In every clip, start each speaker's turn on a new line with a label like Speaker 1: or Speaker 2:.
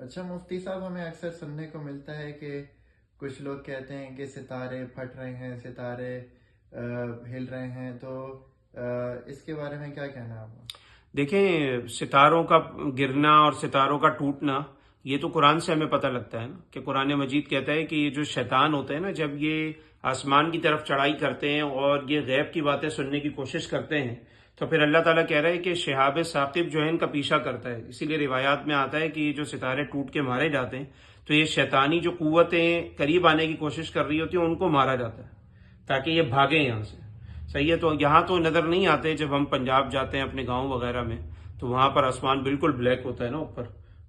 Speaker 1: اچھا مفتی صاحب، ہمیں اکثر سننے کو ملتا ہے کہ کچھ لوگ کہتے ہیں کہ ستارے پھٹ رہے ہیں، ستارے ہل رہے ہیں، تو اس کے بارے میں کیا کہنا ہے آپ کا؟
Speaker 2: دیکھیں، ستاروں کا گرنا اور ستاروں کا ٹوٹنا یہ تو قرآن سے ہمیں پتہ لگتا ہے نا، کہ قرآن مجید کہتا ہے کہ یہ جو شیطان ہوتے ہیں نا، جب یہ آسمان کی طرف چڑھائی کرتے ہیں اور یہ غیب کی باتیں سننے کی کوشش کرتے ہیں، تو پھر اللہ تعالیٰ کہہ رہا ہے کہ شہاب ثاقب جو ہے ان کا پیچھا کرتا ہے. اسی لیے روایات میں آتا ہے کہ یہ جو ستارے ٹوٹ کے مارے جاتے ہیں تو یہ شیطانی جو قوتیں قریب آنے کی کوشش کر رہی ہوتی ہیں ان کو مارا جاتا ہے تاکہ یہ بھاگیں یہاں سے. صحیح ہے. تو یہاں تو نظر نہیں آتے، جب ہم پنجاب جاتے ہیں اپنے گاؤں وغیرہ میں تو وہاں پر آسمان بالکل بلیک ہوتا ہے نا، اوپر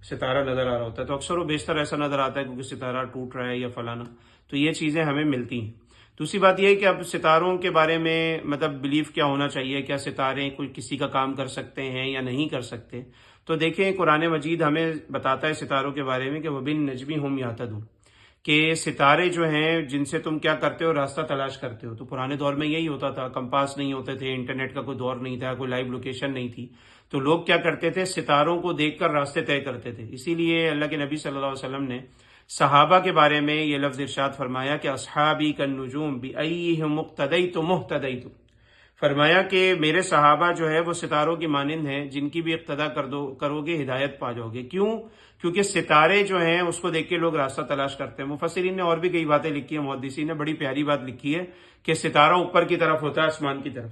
Speaker 2: ستارہ نظر آ رہا ہوتا ہے، تو اکثر و بیشتر ایسا نظر آتا ہے کیونکہ ستارہ ٹوٹ رہا ہے یا فلانا. تو یہ چیزیں ہمیں ملتی ہیں. دوسری بات یہ ہے کہ اب ستاروں کے بارے میں مطلب بلیف کیا ہونا چاہیے، کیا ستارے کوئی کسی کا کام کر سکتے ہیں یا نہیں کر سکتے. تو دیکھیں، قرآن مجید ہمیں بتاتا ہے ستاروں کے بارے میں کہ وَبِالنَّجْمِ هُمْ يَهْتَدُونَ، کہ ستارے جو ہیں جن سے تم کیا کرتے ہو، راستہ تلاش کرتے ہو. تو پرانے دور میں یہی ہوتا تھا، کمپاس نہیں ہوتے تھے، انٹرنیٹ کا کوئی دور نہیں تھا، کوئی لائیو لوکیشن نہیں تھی، تو لوگ کیا کرتے تھے، ستاروں کو دیکھ کر راستے طے کرتے تھے. اسی لیے اللہ کے نبی صلی اللہ علیہ وسلم نے صحابہ کے بارے میں یہ لفظ ارشاد فرمایا کہ اصحابی کالنجوم بأیہم اقتدیت مہتدیت. فرمایا کہ میرے صحابہ جو ہے وہ ستاروں کی مانند ہیں، جن کی بھی اقتدا کرو گے ہدایت پا جاؤ گے. کیوں؟ کیونکہ ستارے جو ہیں اس کو دیکھ کے لوگ راستہ تلاش کرتے ہیں. مفسرین نے اور بھی کئی باتیں لکھی ہیں، محدثین نے بڑی پیاری بات لکھی ہے کہ ستارہ اوپر کی طرف ہوتا ہے، آسمان کی طرف.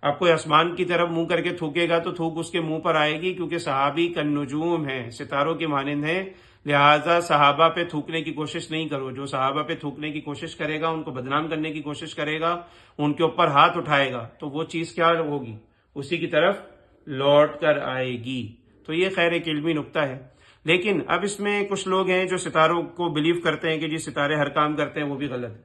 Speaker 2: اب کوئی آسمان کی طرف منہ کر کے تھوکے گا تو تھوک اس کے منہ پر آئے گی، کیونکہ صحابی کالنجوم ہیں، ستاروں کی مانند ہیں. لہٰذا صحابہ پہ تھوکنے کی کوشش نہیں کرو. جو صحابہ پہ تھوکنے کی کوشش کرے گا، ان کو بدنام کرنے کی کوشش کرے گا، ان کے اوپر ہاتھ اٹھائے گا، تو وہ چیز کیا ہوگی، اسی کی طرف لوٹ کر آئے گی. تو یہ خیر ایک علمی نکتہ ہے. لیکن اب اس میں کچھ لوگ ہیں جو ستاروں کو بلیو کرتے ہیں کہ جی ستارے ہر کام کرتے ہیں، وہ بھی غلط ہے.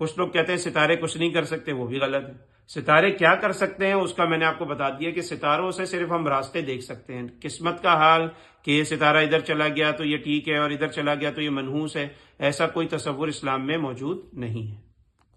Speaker 2: کچھ لوگ کہتے ہیں ستارے کچھ نہیں کر سکتے، وہ بھی غلط ہے. ستارے کیا کر سکتے ہیں اس کا میں نے آپ کو بتا دیا کہ ستاروں سے صرف ہم راستے دیکھ سکتے ہیں. قسمت کا حال کہ یہ ستارہ ادھر چلا گیا تو یہ ٹھیک ہے اور ادھر چلا گیا تو یہ منحوس ہے، ایسا کوئی تصور اسلام میں موجود نہیں ہے.